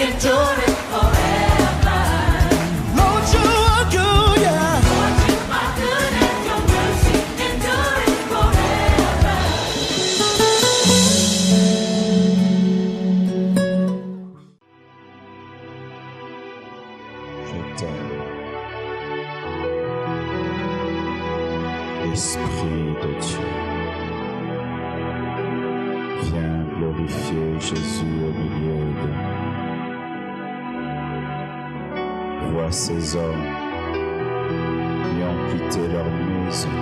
enduring forever. Lord, you are good, yeah. Lord, you are good and your mercy enduring forever. Je t'aime. Esprit de Dieu, viens glorifier Jésus au milieu d'eux. Vois ces hommes qui ont quitté leur maison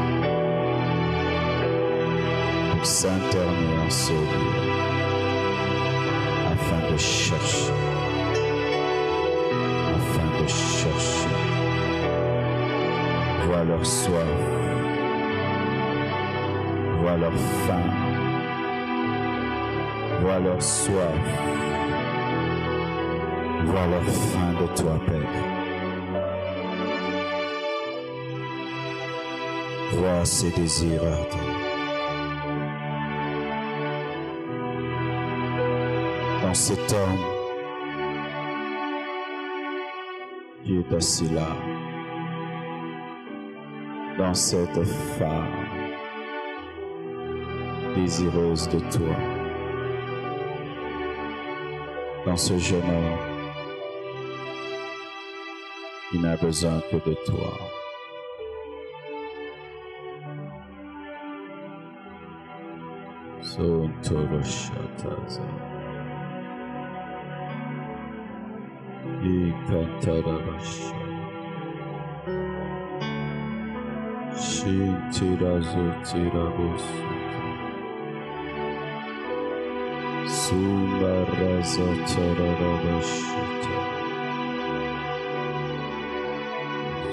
pour s'interner en ce lieu afin de chercher. Vois leur soif, vois leur faim, vois leur soif, vois leur faim de toi, Père. Vois ces désirs ardents. Dans cet homme qui est assis là, dans cette femme désireuse de toi, dans ce jeune homme qui n'a besoin que de toi. Sontoroshataza Ikantarabasha Shintirazotirabosut Sumarazatarabashita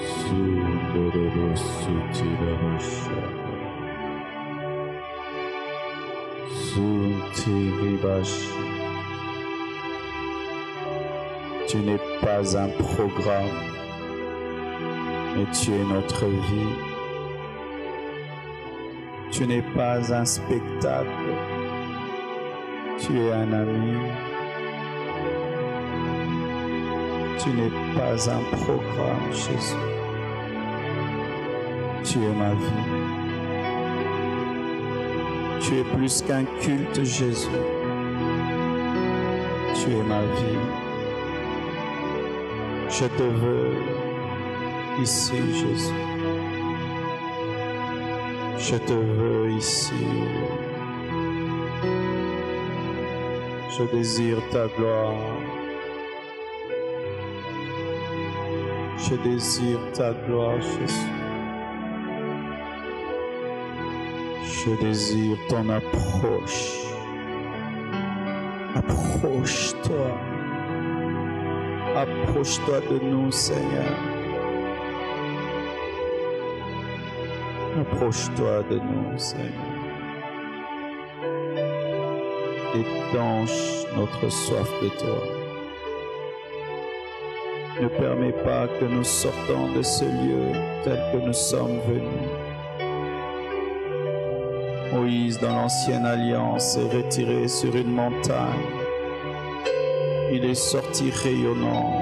Sundarabasutirabasha Suntiribashi. Tu n'es pas un programme, mais tu es notre vie. Tu n'es pas un spectacle, tu es un ami. Tu n'es pas un programme, Jésus. Tu es ma vie. Tu es plus qu'un culte, Jésus. Tu es ma vie. Je te veux ici, Jésus. Je te veux ici. Je désire ta gloire. Je désire ta gloire, Jésus. Je désire ton approche. Approche-toi. Approche-toi de nous, Seigneur. Approche-toi de nous, Seigneur. Étanche notre soif de toi. Ne permets pas que nous sortons de ce lieu tel que nous sommes venus. Moïse, dans l'ancienne alliance, est retiré sur une montagne. Il est sorti rayonnant.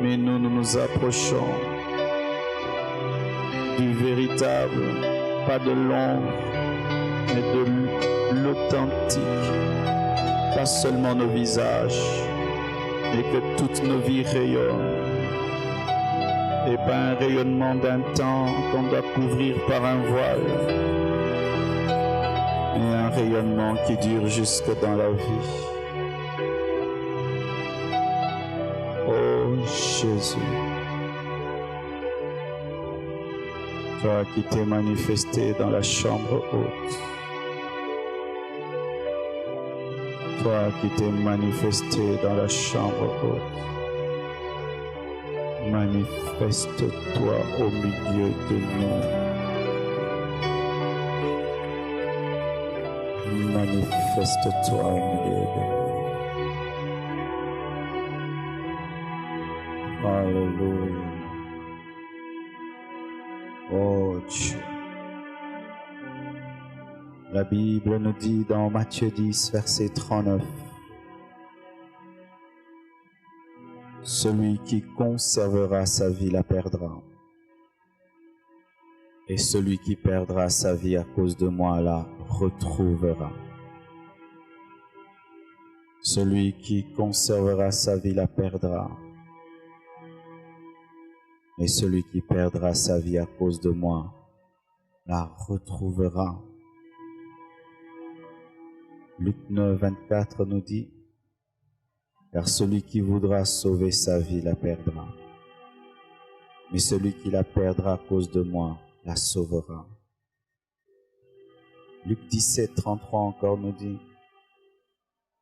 Mais nous nous approchons du véritable, pas de l'ombre, mais de l'authentique. Pas seulement nos visages, mais que toutes nos vies rayonnent. Et pas un rayonnement d'un temps qu'on doit couvrir par un voile, mais un rayonnement qui dure jusque dans la vie. Oh Jésus, toi qui t'es manifesté dans la chambre haute, toi qui t'es manifesté dans la chambre haute, manifeste-toi au milieu de nous. Manifeste-toi au milieu de nous. Alléluia. Oh Dieu. La Bible nous dit dans Matthieu 10, verset 39, Celui qui conservera sa vie la perdra. Et celui qui perdra sa vie à cause de moi la retrouvera. Celui qui conservera sa vie la perdra. Et celui qui perdra sa vie à cause de moi la retrouvera. Luc 9, 24 nous dit, car celui qui voudra sauver sa vie la perdra. Mais celui qui la perdra à cause de moi la sauvera. Luc 17, 33 encore nous dit,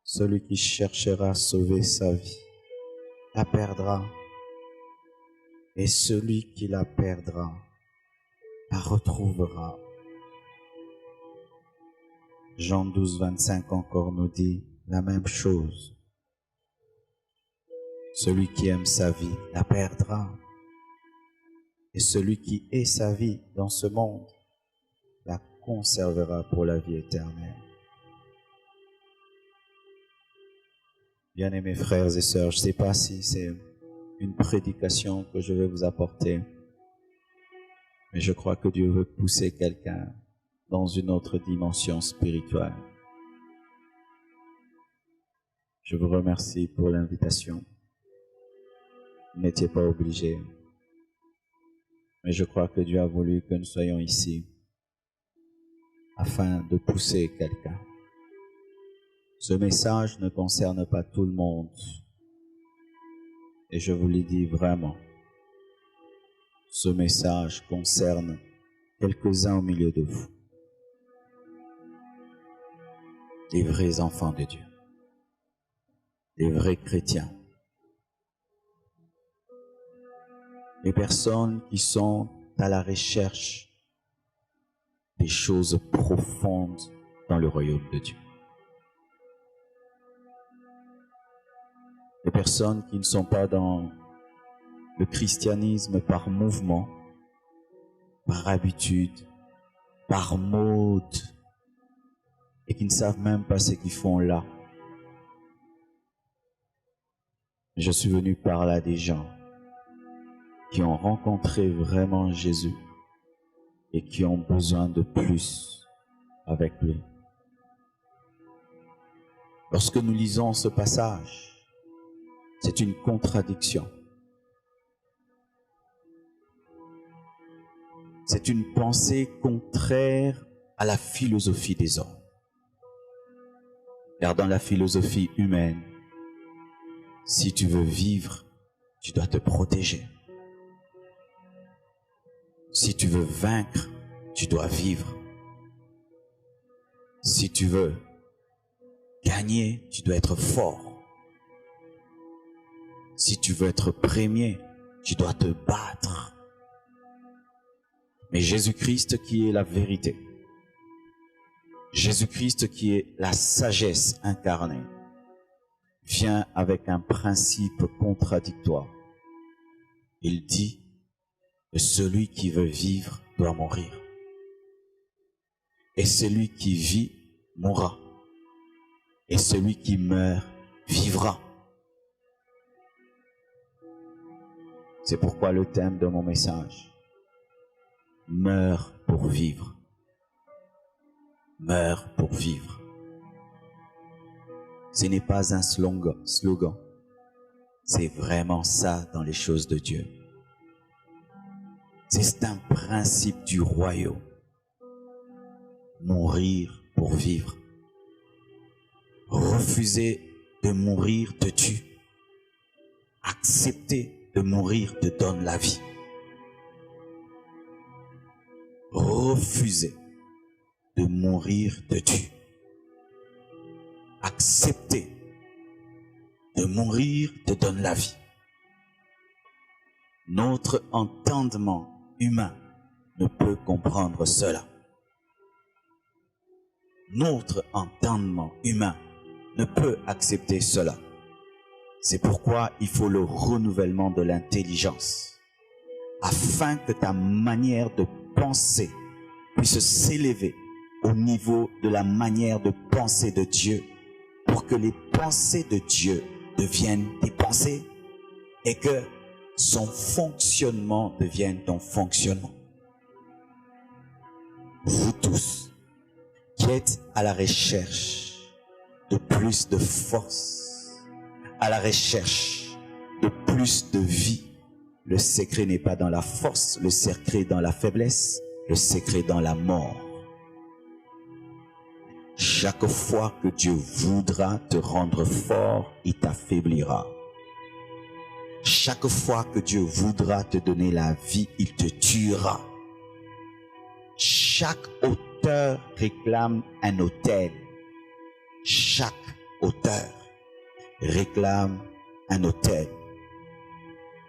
celui qui cherchera à sauver sa vie la perdra. Et celui qui la perdra la retrouvera. Jean 12, 25 encore nous dit la même chose. Celui qui aime sa vie la perdra. Et celui qui hait sa vie dans ce monde la conservera pour la vie éternelle. Bien-aimés frères et sœurs, je ne sais pas si c'est une prédication que je vais vous apporter, mais je crois que Dieu veut pousser quelqu'un dans une autre dimension spirituelle. Je vous remercie pour l'invitation. Vous n'étiez pas obligés, mais je crois que Dieu a voulu que nous soyons ici afin de pousser quelqu'un. Ce message ne concerne pas tout le monde. Et je vous le dis vraiment, ce message concerne quelques-uns au milieu de vous. Les vrais enfants de Dieu. Les vrais chrétiens. Les personnes qui sont à la recherche des choses profondes dans le royaume de Dieu. Les personnes qui ne sont pas dans le christianisme par mouvement, par habitude, par mode, et qui ne savent même pas ce qu'ils font là. Je suis venu parler à des gens qui ont rencontré vraiment Jésus et qui ont besoin de plus avec lui. Lorsque nous lisons ce passage, c'est une contradiction. C'est une pensée contraire à la philosophie des hommes. Car dans la philosophie humaine, si tu veux vivre, tu dois te protéger. Si tu veux vaincre, tu dois vivre. Si tu veux gagner, tu dois être fort. Si tu veux être premier, tu dois te battre. Mais Jésus-Christ qui est la vérité, Jésus-Christ qui est la sagesse incarnée, vient avec un principe contradictoire. Il dit que celui qui veut vivre doit mourir. Et celui qui vit mourra. Et celui qui meurt vivra. C'est pourquoi le thème de mon message, meurs pour vivre. Meurs pour vivre. Ce n'est pas un slogan. C'est vraiment ça dans les choses de Dieu. C'est un principe du royaume. Mourir pour vivre. Refuser de mourir te tue. Accepter de mourir te donne la vie. Refuser de mourir te tue. Accepter de mourir te donne la vie. Notre entendement humain ne peut comprendre cela. Notre entendement humain ne peut accepter cela. C'est pourquoi il faut le renouvellement de l'intelligence, afin que ta manière de penser puisse s'élever au niveau de la manière de penser de Dieu, pour que les pensées de Dieu deviennent tes pensées et que son fonctionnement devienne ton fonctionnement. Vous tous qui êtes à la recherche de plus de force, à la recherche de plus de vie, le secret n'est pas dans la force, le secret est dans la faiblesse, le secret est dans la mort. Chaque fois que Dieu voudra te rendre fort, il t'affaiblira. Chaque fois que Dieu voudra te donner la vie, il te tuera. Chaque auteur réclame un autel. Chaque auteur réclame un autel.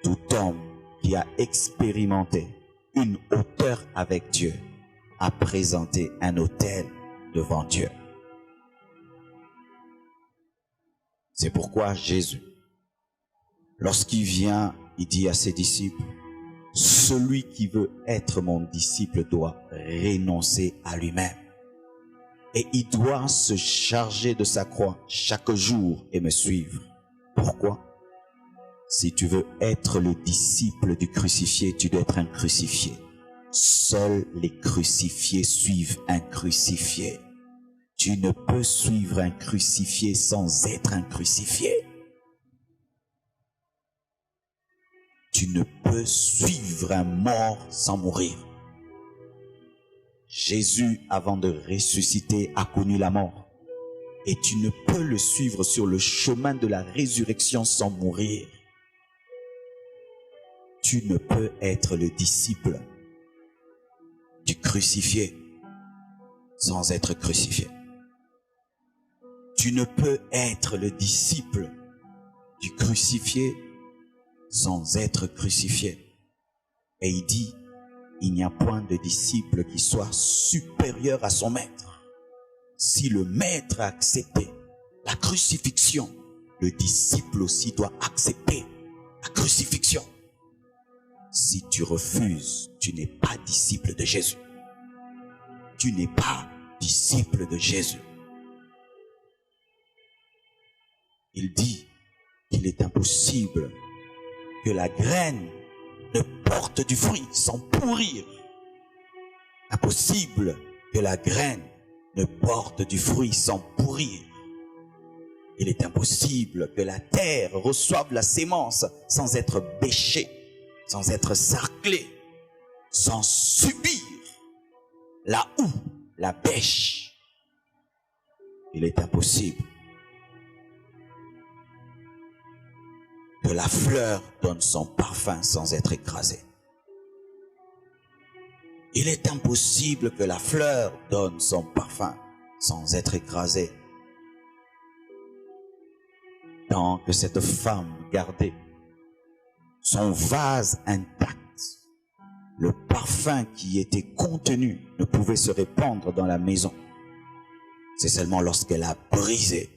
Tout homme qui a expérimenté une hauteur avec Dieu a présenté un autel devant Dieu. C'est pourquoi Jésus, lorsqu'il vient, il dit à ses disciples, « Celui qui veut être mon disciple doit renoncer à lui-même. Et il doit se charger de sa croix chaque jour et me suivre. » Pourquoi? Si tu veux être le disciple du crucifié, tu dois être un crucifié. Seuls les crucifiés suivent un crucifié. Tu ne peux suivre un crucifié sans être un crucifié. Tu ne peux suivre un mort sans mourir. Jésus, avant de ressusciter, a connu la mort. Et tu ne peux le suivre sur le chemin de la résurrection sans mourir. Tu ne peux être le disciple du crucifié sans être crucifié. Tu ne peux être le disciple du crucifié sans être crucifié. Et il dit, il n'y a point de disciple qui soit supérieur à son maître. Si le maître a accepté la crucifixion, le disciple aussi doit accepter la crucifixion. Si tu refuses, tu n'es pas disciple de Jésus. Tu n'es pas disciple de Jésus. Il dit qu'il est impossible que la graine ne porte du fruit sans pourrir. Impossible que la graine ne porte du fruit sans pourrir. Il est impossible que la terre reçoive la sémence sans être bêchée, sans être sarclée, sans subir la houe, la bêche. Il est impossible que la fleur donne son parfum sans être écrasée. Il est impossible que la fleur donne son parfum sans être écrasée. Tant que cette femme gardait son vase intact, le parfum qui était contenu ne pouvait se répandre dans la maison. C'est seulement lorsqu'elle a brisé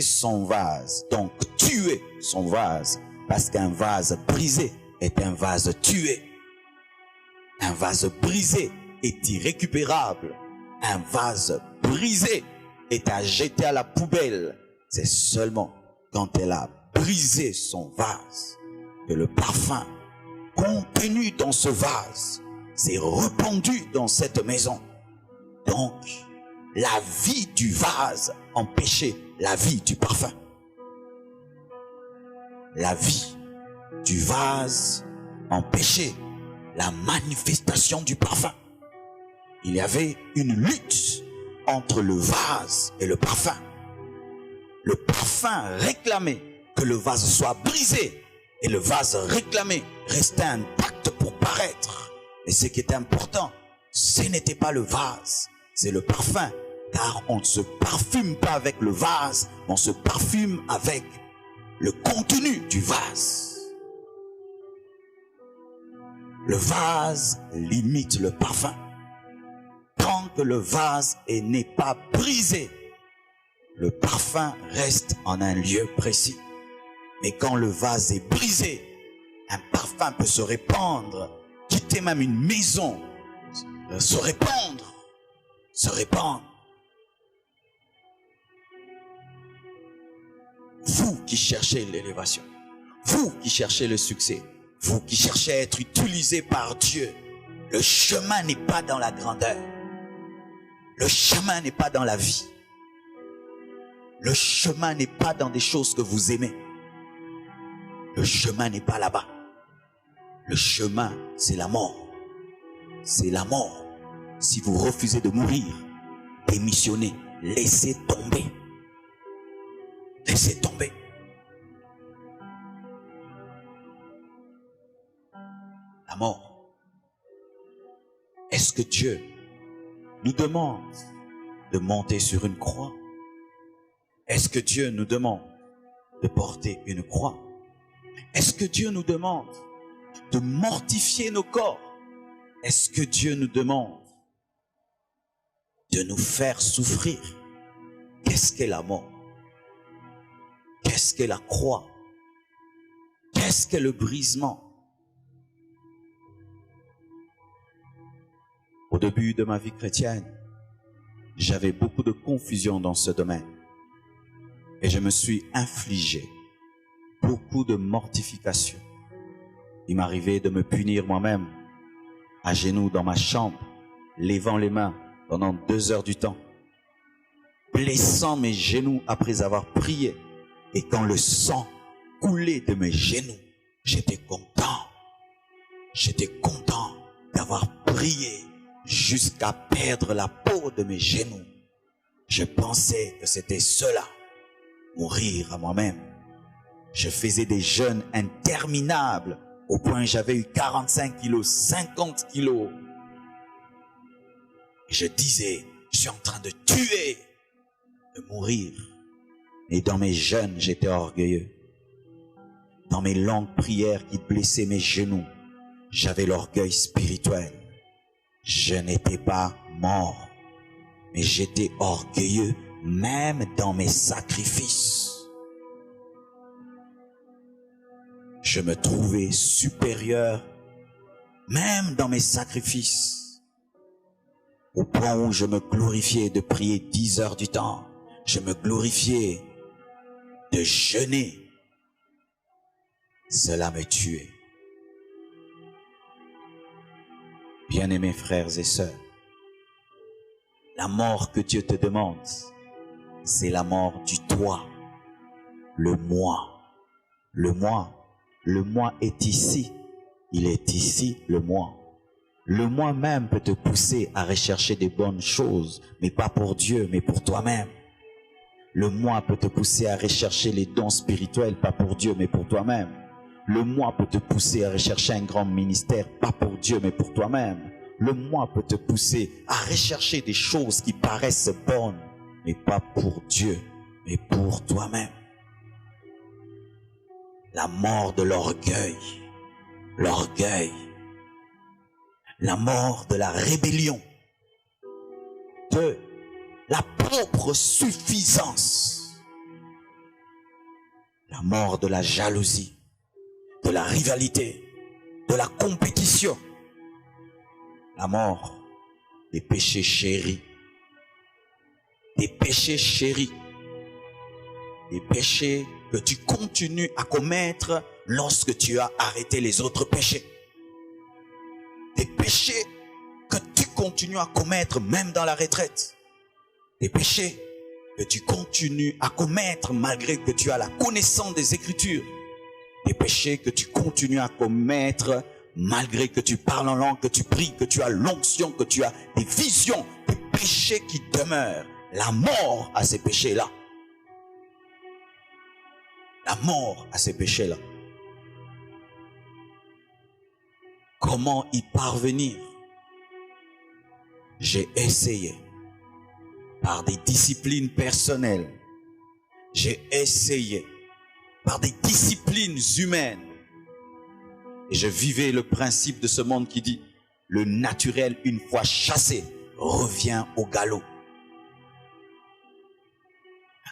son vase, donc tué son vase, parce qu'un vase brisé est un vase tué. Un vase brisé est irrécupérable. Un vase brisé est à jeter à la poubelle. C'est seulement quand elle a brisé son vase que le parfum contenu dans ce vase s'est répandu dans cette maison. Donc, la vie du vase empêchait la vie du parfum. La vie du vase empêchait la manifestation du parfum. Il y avait une lutte entre le vase et le parfum. Le parfum réclamait que le vase soit brisé et le vase réclamait rester intact pour paraître. Et ce qui est important, ce n'était pas le vase, c'est le parfum. Car on ne se parfume pas avec le vase, on se parfume avec le contenu du vase. Le vase limite le parfum. Tant que le vase n'est pas brisé, le parfum reste en un lieu précis. Mais quand le vase est brisé, un parfum peut se répandre, quitter même une maison, se répandre. Vous qui cherchez l'élévation, Vous qui cherchez le succès, vous qui cherchez à être utilisé par Dieu, le chemin n'est pas dans la grandeur. Le chemin n'est pas dans la vie. Le chemin n'est pas dans des choses que vous aimez. Le chemin n'est pas là-bas. Le chemin, c'est la mort. C'est la mort. Si vous refusez de mourir, démissionnez, laissez tomber. Laissez tomber. La mort. Est-ce que Dieu nous demande de monter sur une croix? Est-ce que Dieu nous demande de porter une croix? Est-ce que Dieu nous demande de mortifier nos corps? Est-ce que Dieu nous demande de nous faire souffrir? Qu'est-ce qu'est la mort? Qu'est-ce qu'est la croix? Qu'est-ce qu'est le brisement? Au début de ma vie chrétienne, j'avais beaucoup de confusion dans ce domaine. Et je me suis infligé beaucoup de mortification. Il m'arrivait de me punir moi-même, à genoux dans ma chambre, levant les mains pendant 2 heures du temps, blessant mes genoux après avoir prié. Et quand le sang coulait de mes genoux, j'étais content. J'étais content d'avoir prié jusqu'à perdre la peau de mes genoux. Je pensais que c'était cela, mourir à moi-même. Je faisais des jeûnes interminables au point où j'avais eu 45 kilos, 50 kilos. Et je disais, je suis en train de tuer, de mourir. Et dans mes jeûnes, j'étais orgueilleux. Dans mes longues prières qui blessaient mes genoux, j'avais l'orgueil spirituel. Je n'étais pas mort, mais j'étais orgueilleux même dans mes sacrifices. Je me trouvais supérieur même dans mes sacrifices, au point où je me glorifiais de prier 10 heures du temps. Je me glorifiais de jeûner. Cela me tuait. Bien-aimés frères et sœurs, la mort que Dieu te demande, c'est la mort du toi, le moi. Le moi est ici, il est ici le moi. Le moi même peut te pousser à rechercher des bonnes choses, mais pas pour Dieu, mais pour toi-même. Le moi peut te pousser à rechercher les dons spirituels, pas pour Dieu, mais pour toi-même. Le moi peut te pousser à rechercher un grand ministère, pas pour Dieu, mais pour toi-même. Le moi peut te pousser à rechercher des choses qui paraissent bonnes, mais pas pour Dieu, mais pour toi-même. La mort de l'orgueil, l'orgueil. La mort de la rébellion, de la propre suffisance. La mort de la jalousie, de la rivalité, de la compétition. La mort des péchés chéris. Des péchés chéris. Des péchés que tu continues à commettre lorsque tu as arrêté les autres péchés. Des péchés que tu continues à commettre même dans la retraite. Des péchés que tu continues à commettre malgré que tu as la connaissance des Écritures. Des péchés que tu continues à commettre malgré que tu parles en langue, que tu pries, que tu as l'onction, que tu as des visions. Des péchés qui demeurent. La mort à ces péchés-là. La mort à ces péchés-là. Comment y parvenir? J'ai essayé par des disciplines personnelles. J'ai essayé par des disciplines humaines. Et je vivais le principe de ce monde qui dit le naturel, une fois chassé, revient au galop.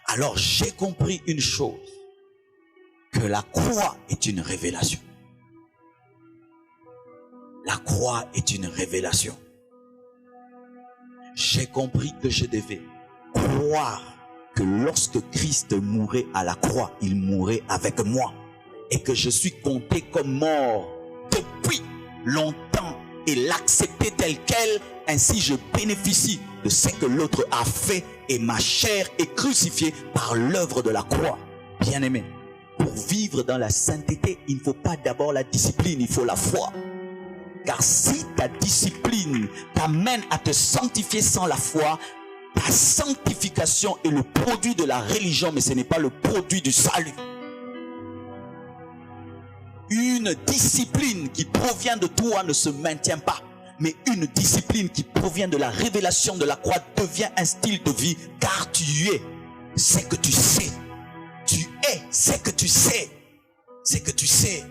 Alors j'ai compris une chose, que la croix est une révélation. La croix est une révélation. J'ai compris que je devais croire que lorsque Christ mourait à la croix, il mourait avec moi. et que je suis compté comme mort depuis longtemps et l'accepter tel quel, ainsi je bénéficie de ce que l'autre a fait et ma chair est crucifiée par l'œuvre de la croix. Bien-aimé, pour vivre dans la sainteté, il ne faut pas d'abord la discipline, il faut la foi. Car si ta discipline t'amène à te sanctifier sans la foi, ta sanctification est le produit de la religion, mais ce n'est pas le produit du salut. Une discipline qui provient de toi ne se maintient pas, mais une discipline qui provient de la révélation de la croix devient un style de vie, car tu es ce que tu sais. Tu es ce que tu sais. C'est que tu sais.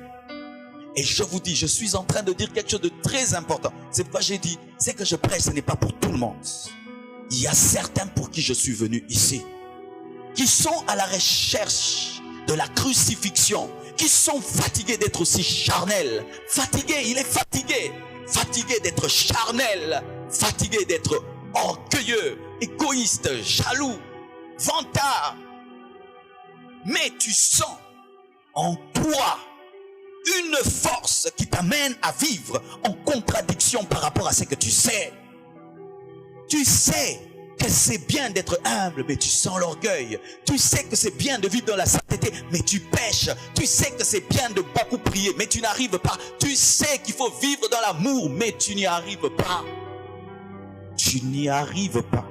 Et je vous dis, je suis en train de dire quelque chose de très important. C'est pourquoi j'ai dit, ce que je prêche, ce n'est pas pour tout le monde. Il y a certains pour qui je suis venu ici, qui sont à la recherche de la crucifixion, qui sont fatigués d'être aussi charnels. Fatigués, il est fatigué. Fatigué d'être charnel, fatigué d'être orgueilleux, égoïste, jaloux, vantard. Mais tu sens en toi une force qui t'amène à vivre en contradiction par rapport à ce que tu sais. Tu sais que c'est bien d'être humble, mais tu sens l'orgueil. Tu sais que c'est bien de vivre dans la sainteté, mais tu pêches. Tu sais que c'est bien de beaucoup prier, mais tu n'arrives pas. Tu sais qu'il faut vivre dans l'amour, mais tu n'y arrives pas. Tu n'y arrives pas.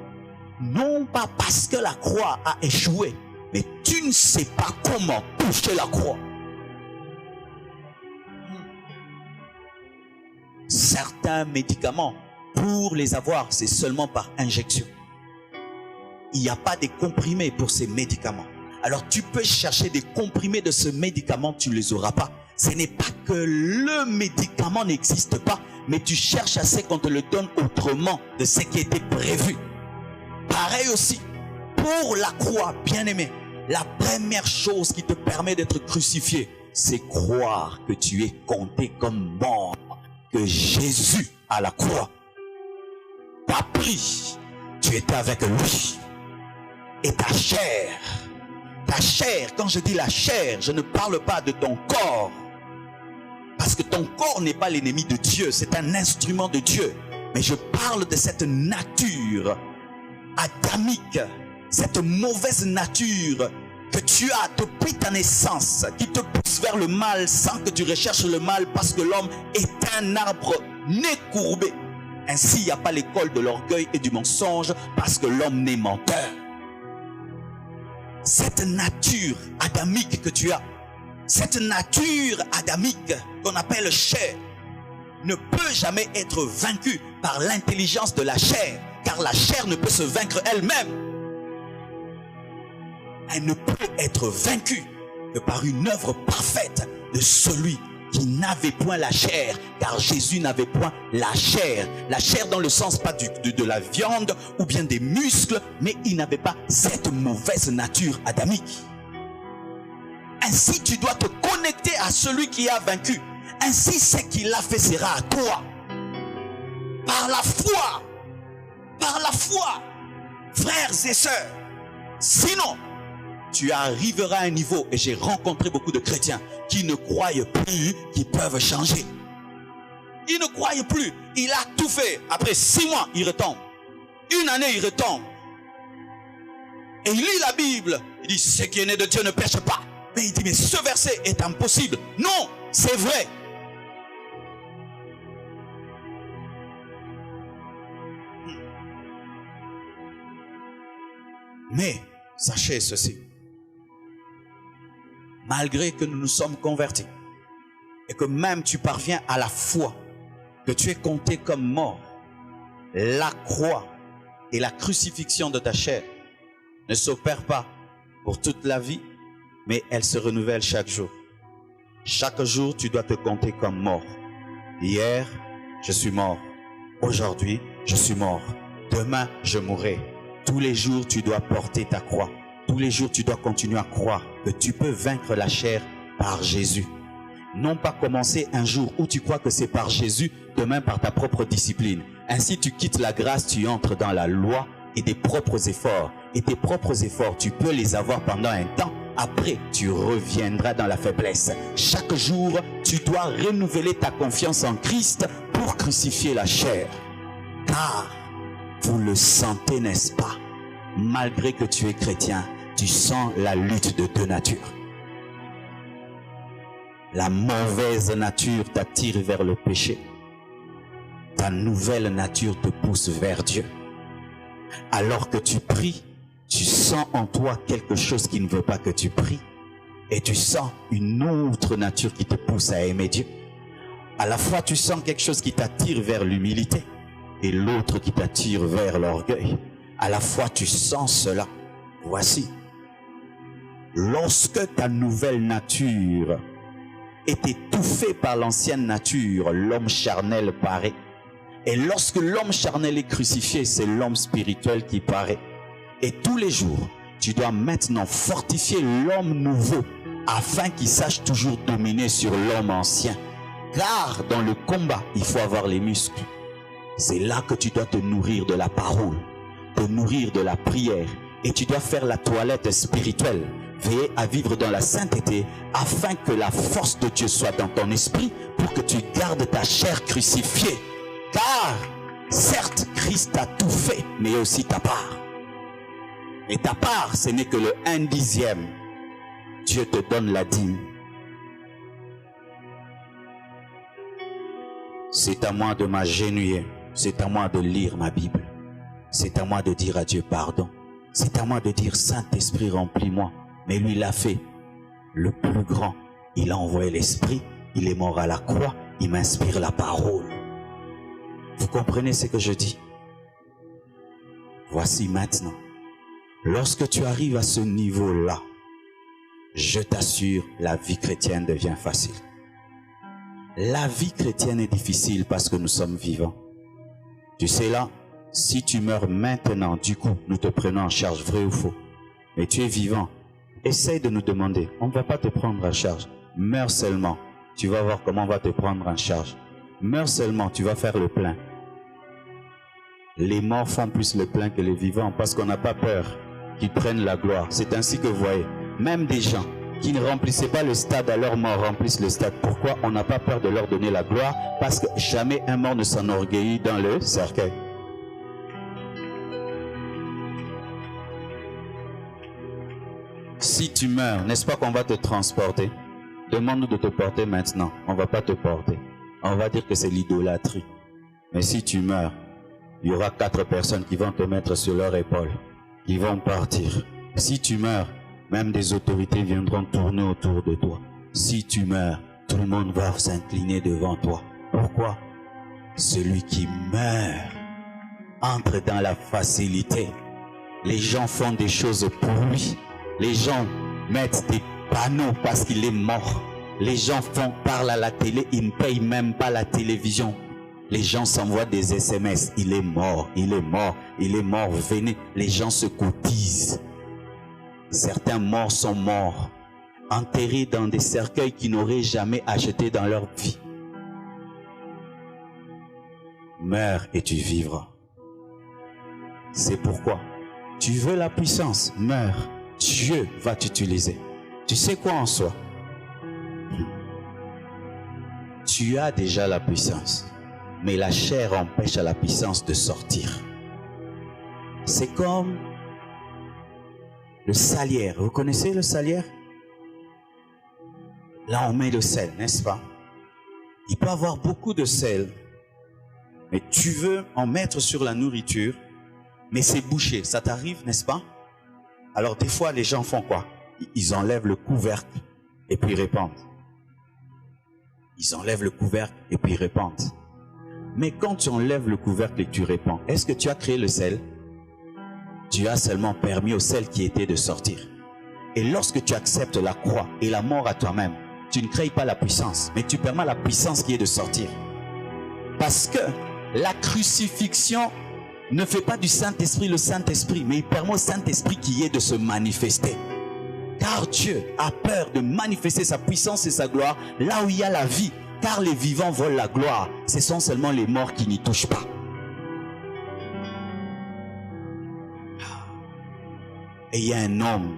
Non pas parce que la croix a échoué, mais tu ne sais pas comment toucher la croix. Certains médicaments, pour les avoir, c'est seulement par injection. Il n'y a pas de comprimés pour ces médicaments. Alors tu peux chercher des comprimés de ce médicament, tu ne les auras pas. Ce n'est pas que le médicament n'existe pas, mais tu cherches à ce qu'on te le donne autrement de ce qui était prévu. Pareil aussi, pour la croix, bien-aimé, la première chose qui te permet d'être crucifié, c'est croire que tu es compté comme mort, que Jésus à la croix t'a pris, tu étais avec lui. Et ta chair, quand je dis la chair, je ne parle pas de ton corps. Parce que ton corps n'est pas l'ennemi de Dieu, c'est un instrument de Dieu. Mais je parle de cette nature adamique, cette mauvaise nature que tu as depuis ta naissance, qui te pousse vers le mal sans que tu recherches le mal, parce que l'homme est un arbre né courbé. Ainsi, il n'y a pas l'école de l'orgueil et du mensonge, parce que l'homme n'est menteur. Cette nature adamique que tu as, cette nature adamique qu'on appelle chair, ne peut jamais être vaincue par l'intelligence de la chair, car la chair ne peut se vaincre elle-même. Elle ne peut être vaincue que par une œuvre parfaite de celui qui n'avait point la chair, car Jésus n'avait point la chair. La chair dans le sens pas de la viande ou bien des muscles, mais il n'avait pas cette mauvaise nature adamique. Ainsi tu dois te connecter à celui qui a vaincu. Ainsi ce qu'il a fait sera à toi. Par la foi. Par la foi. Frères et sœurs. Sinon, tu arriveras à un niveau, et j'ai rencontré beaucoup de chrétiens qui ne croient plus qu'ils peuvent changer. Ils ne croient plus. Il a tout fait. Après 6 mois, il retombe. 1 année, il retombe. Et il lit la Bible. Il dit, ce qui est né de Dieu ne pêche pas. Mais il dit, mais ce verset est impossible. Non, c'est vrai. Mais, sachez ceci. Malgré que nous nous sommes convertis et que même tu parviens à la foi, que tu es compté comme mort, la croix et la crucifixion de ta chair ne s'opèrent pas pour toute la vie, mais elles se renouvellent chaque jour. Chaque jour, tu dois te compter comme mort. Hier, je suis mort. Aujourd'hui, je suis mort. Demain, je mourrai. Tous les jours, tu dois porter ta croix. Tous les jours, tu dois continuer à croire que tu peux vaincre la chair par Jésus. Non pas commencer un jour où tu crois que c'est par Jésus, demain par ta propre discipline. Ainsi, tu quittes la grâce, tu entres dans la loi et tes propres efforts. Et tes propres efforts, tu peux les avoir pendant un temps, Après, tu reviendras dans la faiblesse. Chaque jour, tu dois renouveler ta confiance en Christ pour crucifier la chair. Car, vous le sentez, n'est-ce pas? Malgré que tu es chrétien, tu sens la lutte de deux natures. La mauvaise nature t'attire vers le péché. Ta nouvelle nature te pousse vers Dieu. Alors que tu pries, tu sens en toi quelque chose qui ne veut pas que tu pries. Et tu sens une autre nature qui te pousse à aimer Dieu. À la fois, tu sens quelque chose qui t'attire vers l'humilité et l'autre qui t'attire vers l'orgueil. À la fois, tu sens cela. Voici. Lorsque ta nouvelle nature est étouffée par l'ancienne nature, l'homme charnel paraît. Et lorsque l'homme charnel est crucifié, c'est l'homme spirituel qui paraît. Et tous les jours, tu dois maintenant fortifier l'homme nouveau afin qu'il sache toujours dominer sur l'homme ancien. Car dans le combat, il faut avoir les muscles. C'est là que tu dois te nourrir de la parole, te nourrir de la prière. Et tu dois faire la toilette spirituelle. Veiller à vivre dans la sainteté afin que la force de Dieu soit dans ton esprit pour que tu gardes ta chair crucifiée. Car, certes, Christ a tout fait, mais aussi ta part. Et ta part, ce n'est que le 1/10. Dieu te donne la dîme. C'est à moi de m'agenouiller. C'est à moi de lire ma Bible. C'est à moi de dire à Dieu pardon. C'est à moi de dire Saint-Esprit remplis-moi. Mais lui l'a fait. Le plus grand, il a envoyé l'Esprit. Il est mort à la croix. Il m'inspire la parole. Vous comprenez ce que je dis? Voici maintenant. Lorsque tu arrives à ce niveau-là, je t'assure, la vie chrétienne devient facile. La vie chrétienne est difficile parce que nous sommes vivants. Tu sais là, si tu meurs maintenant, du coup, nous te prenons en charge, vrai ou faux. Mais tu es vivant. Essaye de nous demander. On ne va pas te prendre en charge. Meurs seulement. Tu vas voir comment on va te prendre en charge. Meurs seulement, tu vas faire le plein. Les morts font plus le plein que les vivants parce qu'on n'a pas peur qu'ils prennent la gloire. C'est ainsi que vous voyez, même des gens qui ne remplissaient pas le stade à leur mort remplissent le stade. Pourquoi? On n'a pas peur de leur donner la gloire parce que jamais un mort ne s'enorgueillit dans le cercueil. Si tu meurs, n'est-ce pas qu'on va te transporter? Demande-nous de te porter maintenant. On ne va pas te porter. On va dire que c'est l'idolâtrie. Mais si tu meurs, il y aura 4 personnes qui vont te mettre sur leur épaule. Ils vont partir. Si tu meurs, même des autorités viendront tourner autour de toi. Si tu meurs, tout le monde va s'incliner devant toi. Pourquoi? Celui qui meurt entre dans la facilité. Les gens font des choses pour lui. Les gens mettent des panneaux parce qu'il est mort. Les gens parlent à la télé, ils ne payent même pas la télévision. Les gens s'envoient des SMS. Il est mort, il est mort, il est mort, venez. Les gens se cotisent. Certains morts sont morts, enterrés dans des cercueils qu'ils n'auraient jamais achetés dans leur vie. Meurs et tu vivras. C'est pourquoi tu veux la puissance, meurs. Dieu va t'utiliser. Tu sais quoi en soi? Tu as déjà la puissance. Mais la chair empêche à la puissance de sortir. C'est comme le salière. Vous connaissez le salière? Là, on met le sel, n'est-ce pas? Il peut y avoir beaucoup de sel. Mais tu veux en mettre sur la nourriture, mais c'est bouché. Ça t'arrive, n'est-ce pas? Alors, des fois, les gens font quoi? Ils enlèvent le couvercle et puis répandent. Ils enlèvent le couvercle et puis répandent. Mais quand tu enlèves le couvercle et que tu répands, est-ce que tu as créé le sel? Tu as seulement permis au sel qui était de sortir. Et lorsque tu acceptes la croix et la mort à toi-même, tu ne crées pas la puissance, mais tu permets à la puissance qui est de sortir. Parce que la crucifixion ne fait pas du Saint-Esprit le Saint-Esprit, mais il permet au Saint-Esprit qui est de se manifester. Car Dieu a peur de manifester sa puissance et sa gloire là où il y a la vie. Car les vivants volent la gloire. Ce sont seulement les morts qui n'y touchent pas. Et il y a un homme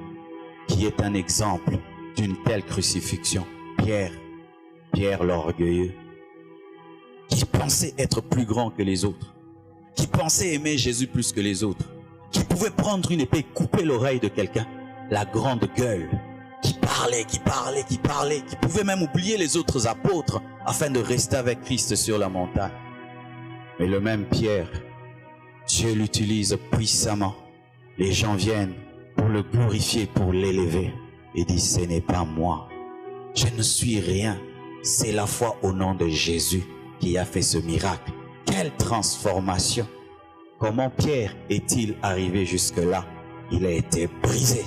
qui est un exemple d'une telle crucifixion. Pierre l'orgueilleux, qui pensait être plus grand que les autres, qui pensait aimer Jésus plus que les autres, qui pouvait prendre une épée et couper l'oreille de quelqu'un, la grande gueule, qui parlait, qui pouvait même oublier les autres apôtres afin de rester avec Christ sur la montagne. Mais le même Pierre, Dieu l'utilise puissamment. Les gens viennent pour le glorifier, pour l'élever, et disent: ce n'est pas moi, je ne suis rien, c'est la foi au nom de Jésus qui a fait ce miracle. Quelle transformation! Comment Pierre est-il arrivé jusque-là? Il a été brisé.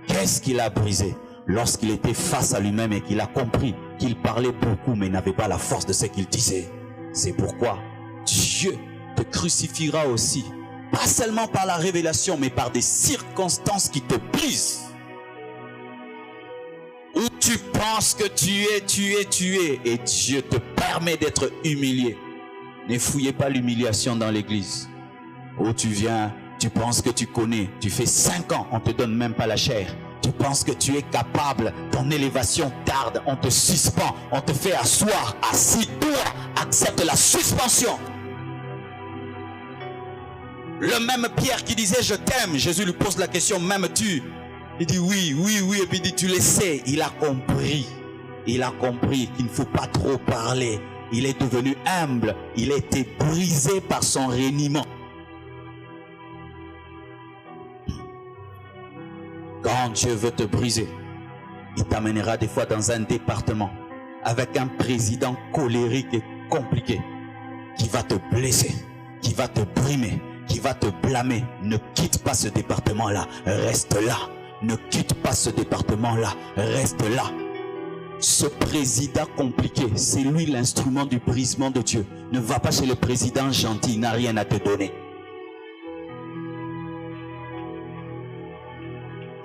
Qu'est-ce qu'il a brisé? Lorsqu'il était face à lui-même et qu'il a compris qu'il parlait beaucoup mais n'avait pas la force de ce qu'il disait. C'est pourquoi Dieu te crucifiera aussi, pas seulement par la révélation, mais par des circonstances qui te brisent. Où tu penses que tu es, et Dieu te permet d'être humilié. Ne fouillez pas l'humiliation dans l'église. Où tu viens, tu penses que tu connais, tu fais 5 ans, on te donne même pas la chair. Tu penses que tu es capable, ton élévation tarde, on te suspend, on te fait asseoir, assis-toi, accepte la suspension. Le même Pierre qui disait je t'aime, Jésus lui pose la question, m'aimes-tu? Il dit oui, et puis il dit tu le sais. Il a compris qu'il ne faut pas trop parler. Il est devenu humble, il a été brisé par son reniement. Quand Dieu veut te briser, il t'amènera des fois dans un département avec un président colérique et compliqué qui va te blesser, qui va te brimer, qui va te blâmer. Ne quitte pas ce département-là, reste là. Ne quitte pas ce département-là, reste là. Ce président compliqué, c'est lui l'instrument du brisement de Dieu. Ne va pas chez le président gentil, il n'a rien à te donner.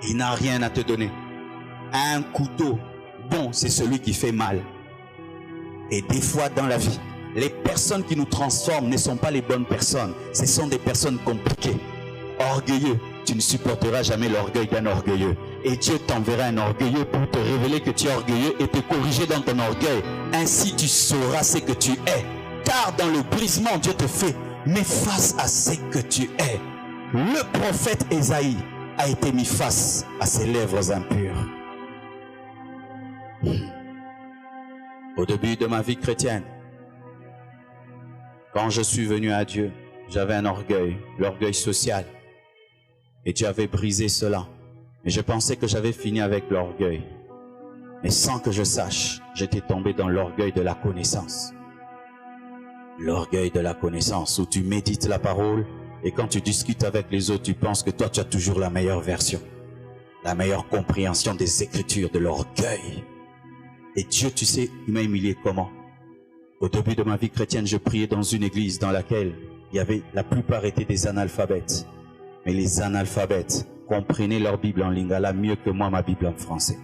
Il n'a rien à te donner. Un couteau bon, c'est celui qui fait mal. Et des fois dans la vie, les personnes qui nous transforment ne sont pas les bonnes personnes. Ce sont des personnes compliquées. Orgueilleux, tu ne supporteras jamais l'orgueil d'un orgueilleux. Et Dieu t'enverra un orgueilleux pour te révéler que tu es orgueilleux et te corriger dans ton orgueil. Ainsi tu sauras ce que tu es. Car dans le brisement, Dieu te fait, mais face à ce que tu es. Le prophète Ésaïe a été mis face à ses lèvres impures. Au début de ma vie chrétienne, quand je suis venu à Dieu, j'avais un orgueil, l'orgueil social. Et Dieu avait brisé cela. Et je pensais que j'avais fini avec l'orgueil. Mais sans que je sache, j'étais tombé dans l'orgueil de la connaissance. L'orgueil de la connaissance, où tu médites la parole, et quand tu discutes avec les autres, tu penses que toi, tu as toujours la meilleure version, la meilleure compréhension des Écritures, de l'orgueil. Et Dieu, tu sais, il m'a humilié comment? Au début de ma vie chrétienne, je priais dans une église dans laquelle il y avait, la plupart étaient des analphabètes. Mais les analphabètes comprenaient leur Bible en lingala mieux que moi, ma Bible en français.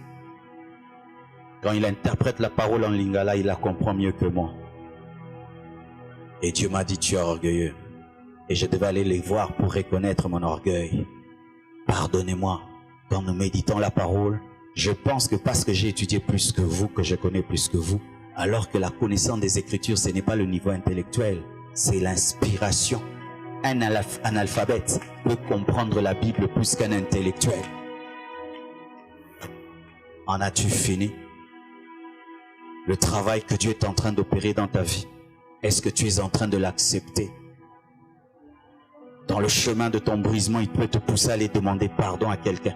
Quand il interprète la parole en lingala, il la comprend mieux que moi. Et Dieu m'a dit, tu es orgueilleux. Et je devais aller les voir pour reconnaître mon orgueil. Pardonnez-moi, quand nous méditons la parole, je pense que parce que j'ai étudié plus que vous, que je connais plus que vous, alors que la connaissance des Écritures, ce n'est pas le niveau intellectuel, c'est l'inspiration. Un analphabète peut comprendre la Bible plus qu'un intellectuel. En as-tu fini? Le travail que Dieu est en train d'opérer dans ta vie, est-ce que tu es en train de l'accepter? Dans le chemin de ton brisement, il peut te pousser à aller demander pardon à quelqu'un,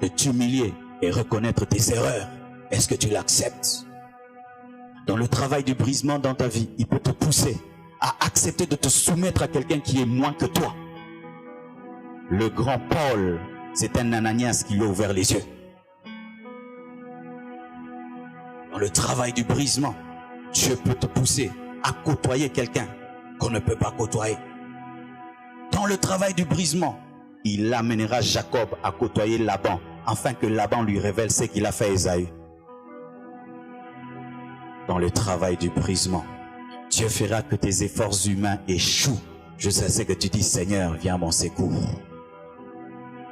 de t'humilier et reconnaître tes erreurs. Est-ce que tu l'acceptes? Dans le travail du brisement dans ta vie, il peut te pousser à accepter de te soumettre à quelqu'un qui est moins que toi. Le grand Paul, c'est un Ananias qui lui a ouvert les yeux. Dans le travail du brisement, Dieu peut te pousser à côtoyer quelqu'un qu'on ne peut pas côtoyer. Dans le travail du brisement, il amènera Jacob à côtoyer Laban, afin que Laban lui révèle ce qu'il a fait à Ésaü. Dans le travail du brisement, Dieu fera que tes efforts humains échouent. Je sais ce que tu dis, Seigneur, viens à mon secours.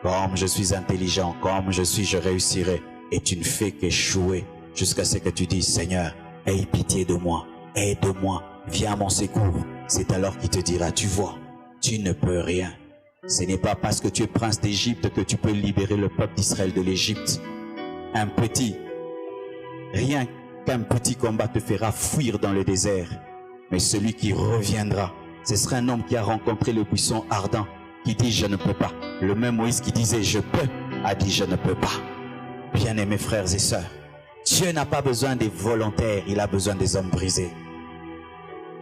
Comme je suis intelligent, comme je réussirai. Et tu ne fais qu'échouer jusqu'à ce que tu dises, Seigneur, aie pitié de moi, aide-moi, viens à mon secours. C'est alors qu'il te dira, tu vois, tu ne peux rien. Ce n'est pas parce que tu es prince d'Égypte que tu peux libérer le peuple d'Israël de l'Égypte. Rien qu'un petit combat te fera fuir dans le désert. Mais celui qui reviendra, ce sera un homme qui a rencontré le buisson ardent, qui dit je ne peux pas. Le même Moïse qui disait je peux, a dit je ne peux pas. Bien-aimés frères et sœurs, Dieu n'a pas besoin des volontaires, il a besoin des hommes brisés.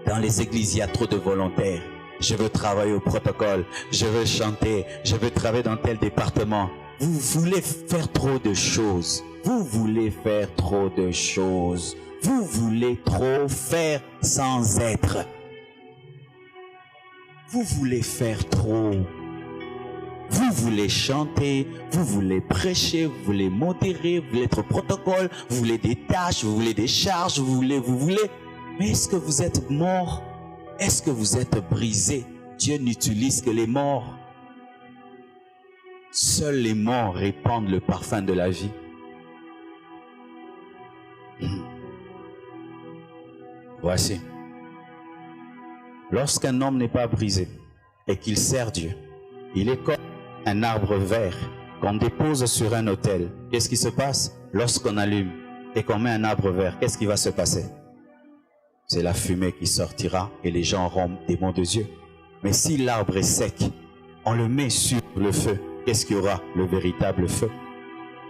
Dans les églises, il y a trop de volontaires. Je veux travailler au protocole, je veux chanter, je veux travailler dans tel département. Vous voulez faire trop de choses. Vous voulez faire trop de choses. Vous voulez trop faire sans être. Vous voulez faire trop. Vous voulez chanter, vous voulez prêcher, vous voulez modérer, vous voulez être au protocole, vous voulez des tâches, vous voulez des charges, vous voulez. Mais est-ce que vous êtes mort? Est-ce que vous êtes brisé? Dieu n'utilise que les morts. Seuls les morts répandent le parfum de la vie. Voici. Lorsqu'un homme n'est pas brisé et qu'il sert Dieu, il est comme un arbre vert qu'on dépose sur un autel. Qu'est-ce qui se passe? Lorsqu'on allume et qu'on met un arbre vert, qu'est-ce qui va se passer? C'est la fumée qui sortira et les gens auront des mots de Dieu. Mais si l'arbre est sec, on le met sur le feu. Qu'est-ce qu'il y aura? Le véritable feu.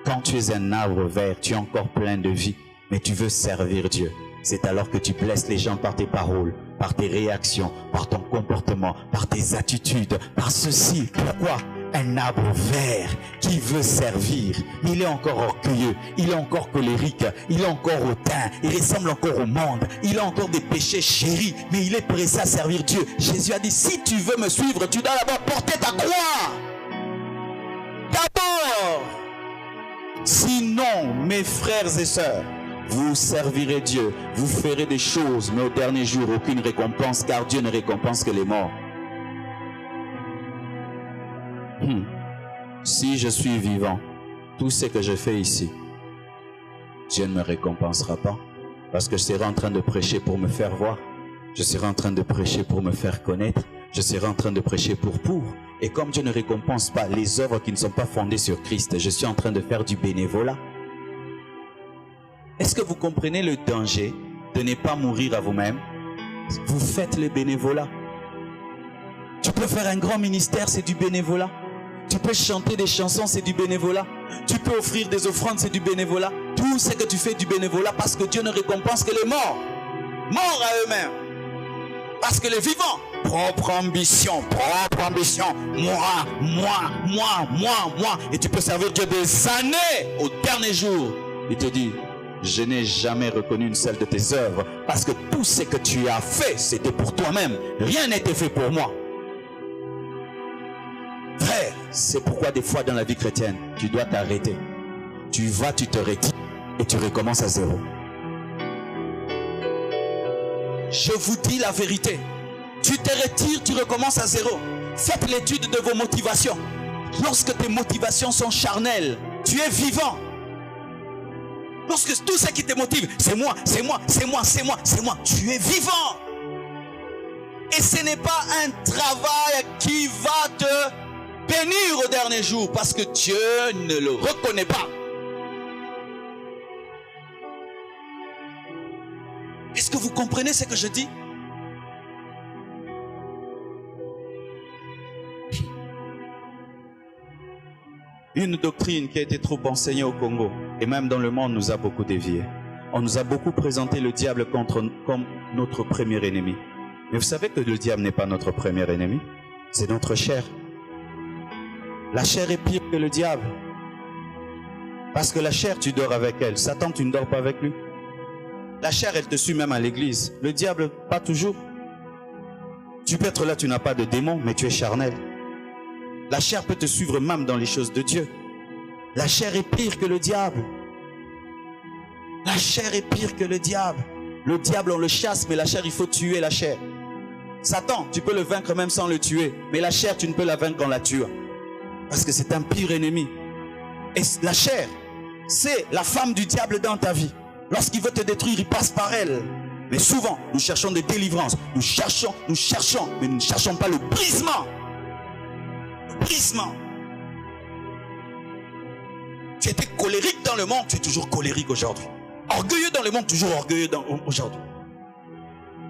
Quand tu es un arbre vert, tu es encore plein de vie, mais tu veux servir Dieu. C'est alors que tu blesses les gens par tes paroles, par tes réactions, par ton comportement, par tes attitudes, par ceci. Pourquoi? Un arbre vert qui veut servir, mais il est encore orgueilleux, il est encore colérique, il est encore hautain, il ressemble encore au monde, il a encore des péchés chéris, mais il est pressé à servir Dieu. Jésus a dit, si tu veux me suivre, tu dois d'abord porter ta croix. D'abord. Sinon, mes frères et sœurs, vous servirez Dieu, vous ferez des choses, mais au dernier jour, aucune récompense, car Dieu ne récompense que les morts. Si je suis vivant, tout ce que je fais ici, Dieu ne me récompensera pas, parce que je serai en train de prêcher pour me faire voir, je serai en train de prêcher pour me faire connaître, je serai en train de prêcher pour. Et comme Dieu ne récompense pas les œuvres qui ne sont pas fondées sur Christ, je suis en train de faire du bénévolat. Est-ce que vous comprenez le danger de ne pas mourir à vous-même? Vous faites le bénévolat. Tu peux faire un grand ministère, c'est du bénévolat. Tu peux chanter des chansons, c'est du bénévolat. Tu peux offrir des offrandes, c'est du bénévolat. Tout ce que tu fais du bénévolat parce que Dieu ne récompense que les morts. Morts à eux-mêmes. Parce que les vivants, propre ambition. Moi. Et tu peux servir Dieu des années. Au dernier jour, il te dit, je n'ai jamais reconnu une seule de tes œuvres parce que tout ce que tu as fait, c'était pour toi-même. Rien n'était fait pour moi. Frère, c'est pourquoi des fois dans la vie chrétienne, tu dois t'arrêter. Tu vas, tu te retires et tu recommences à zéro. Je vous dis la vérité. Tu te retires, tu recommences à zéro. Faites l'étude de vos motivations. Lorsque tes motivations sont charnelles, tu es vivant. Lorsque tout ce qui te motive, c'est moi, tu es vivant. Et ce n'est pas un travail qui va te bénir au dernier jour parce que Dieu ne le reconnaît pas. Est-ce que vous comprenez ce que je dis? Une doctrine qui a été trop enseignée au Congo et même dans le monde nous a beaucoup déviés. On nous a beaucoup présenté le diable comme notre premier ennemi. Mais vous savez que le diable n'est pas notre premier ennemi. C'est notre chair. La chair est pire que le diable. Parce que la chair, tu dors avec elle. Satan, tu ne dors pas avec lui. La chair, elle te suit même à l'église. Le diable, pas toujours. Tu peux être là, tu n'as pas de démon, mais tu es charnel. La chair peut te suivre même dans les choses de Dieu. La chair est pire que le diable. La chair est pire que le diable. Le diable, on le chasse, mais la chair, il faut tuer la chair. Satan, tu peux le vaincre même sans le tuer. Mais la chair, tu ne peux la vaincre qu'en la tuant. Parce que c'est un pire ennemi. Et la chair, c'est la femme du diable dans ta vie. Lorsqu'il veut te détruire, il passe par elle. Mais souvent, nous cherchons des délivrances. Nous cherchons, mais nous ne cherchons pas le brisement. Le brisement. Tu étais colérique dans le monde, tu es toujours colérique aujourd'hui. Orgueilleux dans le monde, toujours orgueilleux aujourd'hui.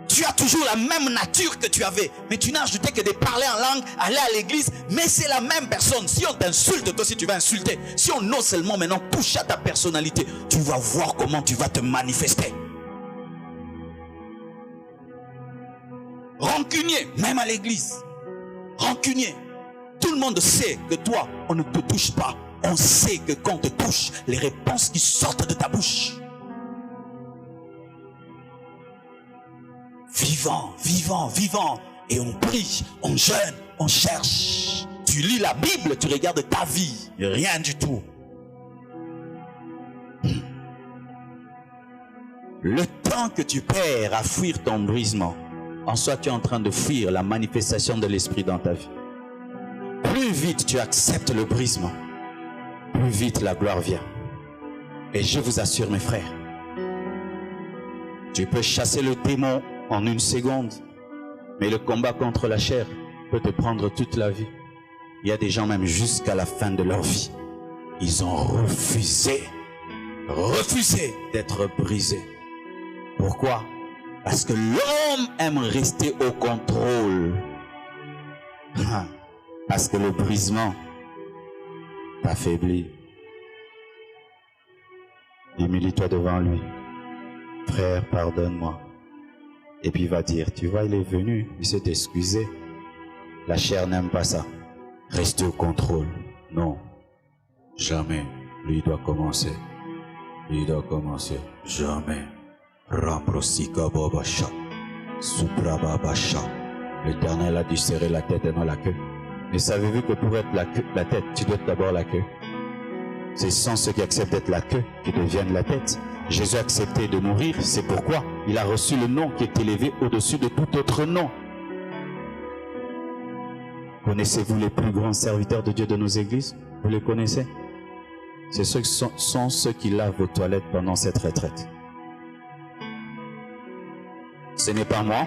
Tu as toujours la même nature que tu avais, mais tu n'as ajouté que de parler en langue, aller à l'église, mais c'est la même personne. Si on t'insulte, toi aussi tu vas insulter. Si on ose seulement maintenant toucher à ta personnalité, tu vas voir comment tu vas te manifester. Rancunier, même à l'église. Rancunier. Tout le monde sait que toi, on ne te touche pas. On sait que quand on te touche, les réponses qui sortent de ta bouche. Vivant, vivant, vivant. Et on prie, on jeûne, on cherche. Tu lis la Bible, tu regardes ta vie. Rien du tout. Le temps que tu perds à fuir ton brisement, en soi tu es en train de fuir la manifestation de l'esprit dans ta vie. Plus vite tu acceptes le brisement, plus vite la gloire vient. Et je vous assure mes frères, tu peux chasser le démon en une seconde, mais le combat contre la chair peut te prendre toute la vie. Il y a des gens même jusqu'à la fin de leur vie, ils ont refusé d'être brisés. Pourquoi? Parce que l'homme aime rester au contrôle. Parce que le brisement t'affaiblit. Humilie-toi devant lui. Frère, pardonne-moi. Et puis il va dire, tu vois, il est venu, il s'est excusé. La chair n'aime pas ça. Rester au contrôle. Non. Jamais. Lui doit commencer. Lui doit commencer. Jamais. Rambrosika Babasha. Suprababasha. L'Éternel a dit serrer la tête et non la queue. Mais savez-vous que pour être la tête, tu dois être d'abord la queue? C'est sans ceux qui acceptent d'être la queue qui deviennent la tête. Jésus a accepté de mourir, c'est pourquoi il a reçu le nom qui est élevé au-dessus de tout autre nom. Connaissez-vous les plus grands serviteurs de Dieu de nos églises? Vous les connaissez? C'est ceux qui sont ceux qui lavent vos toilettes pendant cette retraite. Ce n'est pas moi.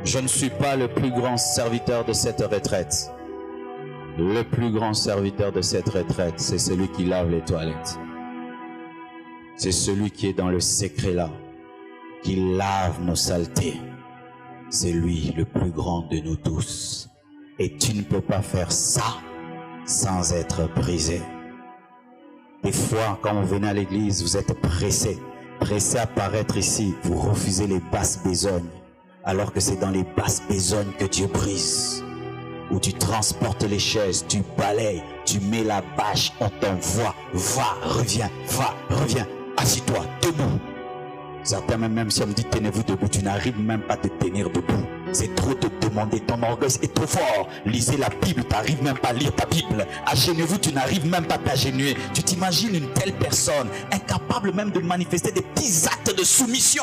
Je ne suis pas le plus grand serviteur de cette retraite. Le plus grand serviteur de cette retraite, c'est celui qui lave les toilettes. C'est celui qui est dans le secret là, qui lave nos saletés. C'est lui le plus grand de nous tous. Et tu ne peux pas faire ça sans être brisé. Des fois, quand vous venez à l'église, vous êtes pressé à paraître ici. Vous refusez les basses besognes, alors que c'est dans les basses besognes que Dieu brise. Où tu transportes les chaises, tu balayes, tu mets la bâche, on t'envoie, va, reviens, assis-toi, debout. Certains même si on me dit tenez-vous debout, tu n'arrives même pas à te tenir debout. C'est trop te demander, ton orgueil est trop fort. Lisez la Bible, tu n'arrives même pas à lire ta Bible. Agenouillez-vous, tu n'arrives même pas à t'agenouiller. Tu t'imagines une telle personne, incapable même de manifester des petits actes de soumission.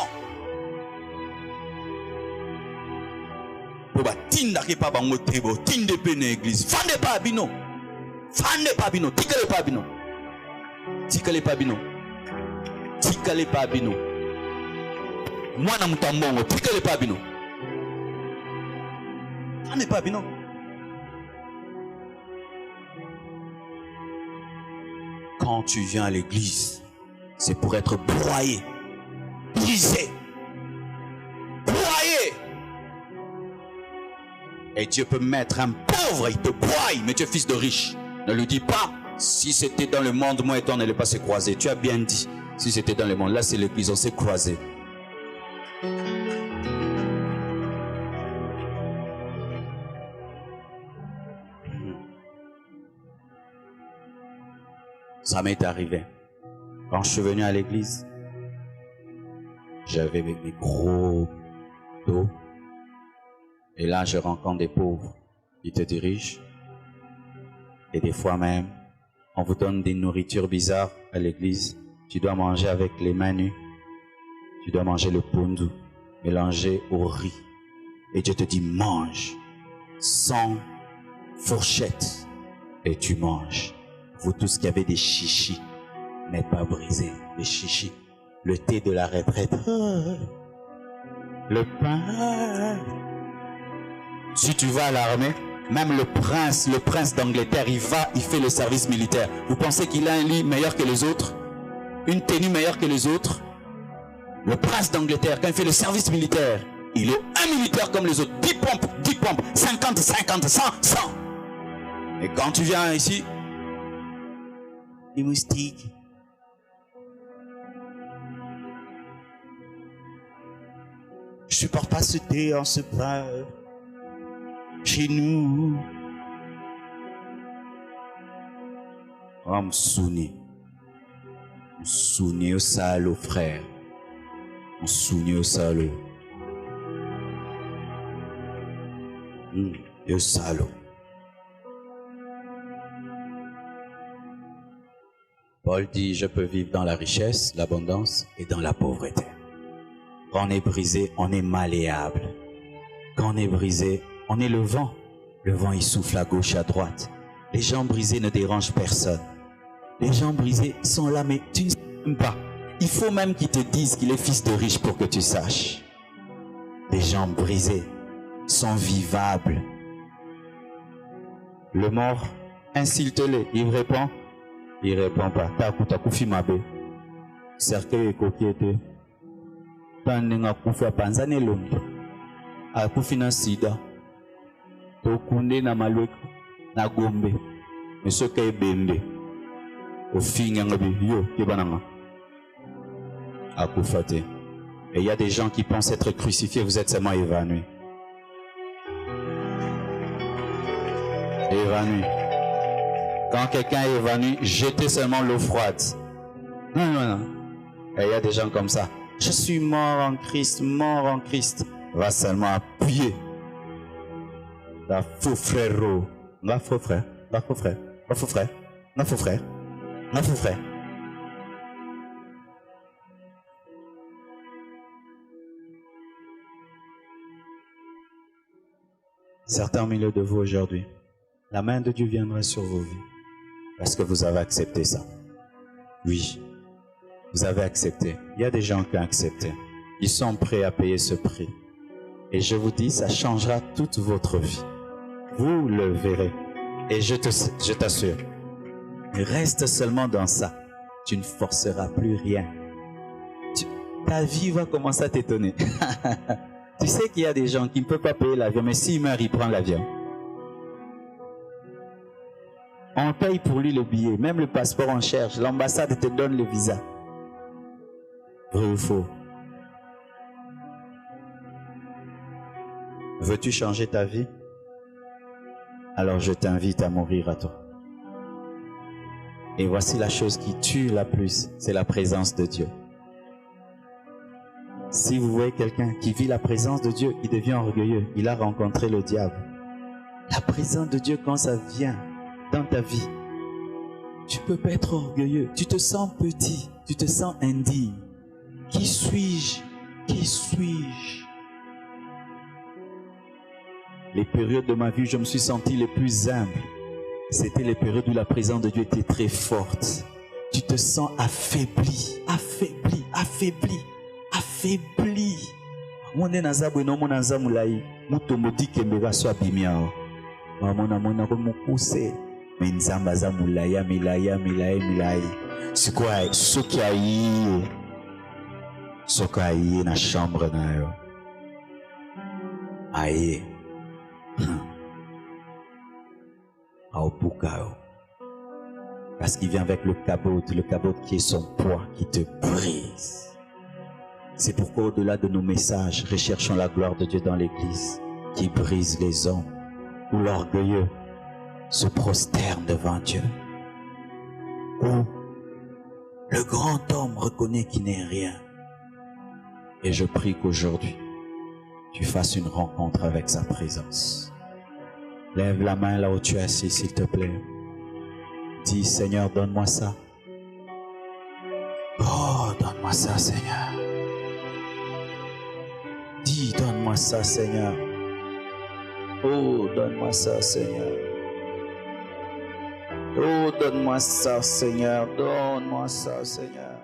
Tinda pas bango tebo, tinde pe na église. Fande pas bino. Fande pas bino, tikale pas bino. Tikale pas bino. Tikale pas bino. Mwana mutambongo, tikale pas bino. Fande pas bino. Quand tu viens à l'église, c'est pour être broyé, brisé, broyé. Et Dieu peut mettre un pauvre, il te broie, mais tu es fils de riche. Ne lui dis pas, si c'était dans le monde, moi et toi, on n'allait pas se croiser. Tu as bien dit, si c'était dans le monde, là c'est l'église, on s'est croisés. Ça m'est arrivé. Quand je suis venu à l'église, j'avais mes gros dos. Et là, je rencontre des pauvres qui te dirigent. Et des fois même, on vous donne des nourritures bizarres à l'église. Tu dois manger avec les mains nues. Tu dois manger le pondu mélangé au riz. Et Dieu te dit, mange sans fourchette et tu manges. Vous tous qui avez des chichis, n'est pas brisé, les chichis. Le thé de la retraite. Le pain. Si tu vas à l'armée, même le prince d'Angleterre, il fait le service militaire. Vous pensez qu'il a un lit meilleur que les autres? Une tenue meilleure que les autres? Le prince d'Angleterre, quand il fait le service militaire, il est un militaire comme les autres. 10 pompes, 50, 50, 100, 100. Et quand tu viens ici, les moustiques. Je supporte pas ce thé en ce pain. Chez nous. Oh, me souvenir au salaud, frère. Me souvenir au salaud. Le salaud. Paul dit, je peux vivre dans la richesse, l'abondance et dans la pauvreté. Quand on est brisé, on est malléable. Quand on est brisé, on est le vent. Le vent, il souffle à gauche, à droite. Les gens brisés ne dérangent personne. Les gens brisés sont là, mais tu ne sais même pas. Il faut même qu'ils te disent qu'il est fils de riche pour que tu saches. Les gens brisés sont vivables. Le mort, insulte-le. Il répond. Il répond pas. T'as koufi mabe. Cercueil et coquillette. T'as n'enga koufi à panzane l'ombre. A koufi na sida. Tokunde na malwek na gombe. Mais ce qui est bende. Au fin y'angabi yo kibananga. A koufate. Et il y a des gens qui pensent être crucifiés. Vous êtes seulement évanouis. Évanoui. Quand quelqu'un est évanoui, jetez seulement l'eau froide. Non. Et il y a des gens comme ça. Je suis mort en Christ, mort en Christ. Va seulement appuyer. La faux frère. La faux frère. La faux frère. La faux frère. La faux frère. La faux frère. Certains au milieu de vous aujourd'hui, la main de Dieu viendra sur vos vies. Parce que vous avez accepté ça. Oui, vous avez accepté. Il y a des gens qui ont accepté. Ils sont prêts à payer ce prix. Et je vous dis, ça changera toute votre vie. Vous le verrez. Et je t'assure, reste seulement dans ça. Tu ne forceras plus rien. Ta vie va commencer à t'étonner. Tu sais qu'il y a des gens qui ne peuvent pas payer l'avion, mais s'il meurt, il prend l'avion. On paye pour lui le billet, même le passeport on cherche, l'ambassade te donne le visa. Vrai ou faux? Veux-tu changer ta vie? Alors je t'invite à mourir à toi. Et voici la chose qui tue la plus, c'est la présence de Dieu. Si vous voyez quelqu'un qui vit la présence de Dieu, il devient orgueilleux, il a rencontré le diable. La présence de Dieu, quand ça vient dans ta vie, tu peux pas être orgueilleux, tu te sens petit, tu te sens indigne. Qui suis-je? Qui suis-je? Les périodes de ma vie où je me suis senti les plus humble, c'était les périodes où la présence de Dieu était très forte. Tu te sens affaibli, affaibli, affaibli, affaibli. Mone nazabwe no mona nzamulai, muto modike mbega bimiao. Mona ko mukuse, menzamba zamulaya milai. Sikwa sokai na chambre nayo. Aye. Parce qu'il vient avec le cabot qui est son poids, qui te brise. C'est pourquoi au-delà de nos messages, recherchons la gloire de Dieu dans l'église, qui brise les hommes, où l'orgueilleux se prosterne devant Dieu, où le grand homme reconnaît qu'il n'est rien. Et je prie qu'aujourd'hui, tu fasses une rencontre avec sa présence. Lève la main là où tu es assis, s'il te plaît. Dis, Seigneur, donne-moi ça. Oh, donne-moi ça, Seigneur. Dis, donne-moi ça, Seigneur. Oh, donne-moi ça, Seigneur. Oh, donne-moi ça, Seigneur. Donne-moi ça, Seigneur.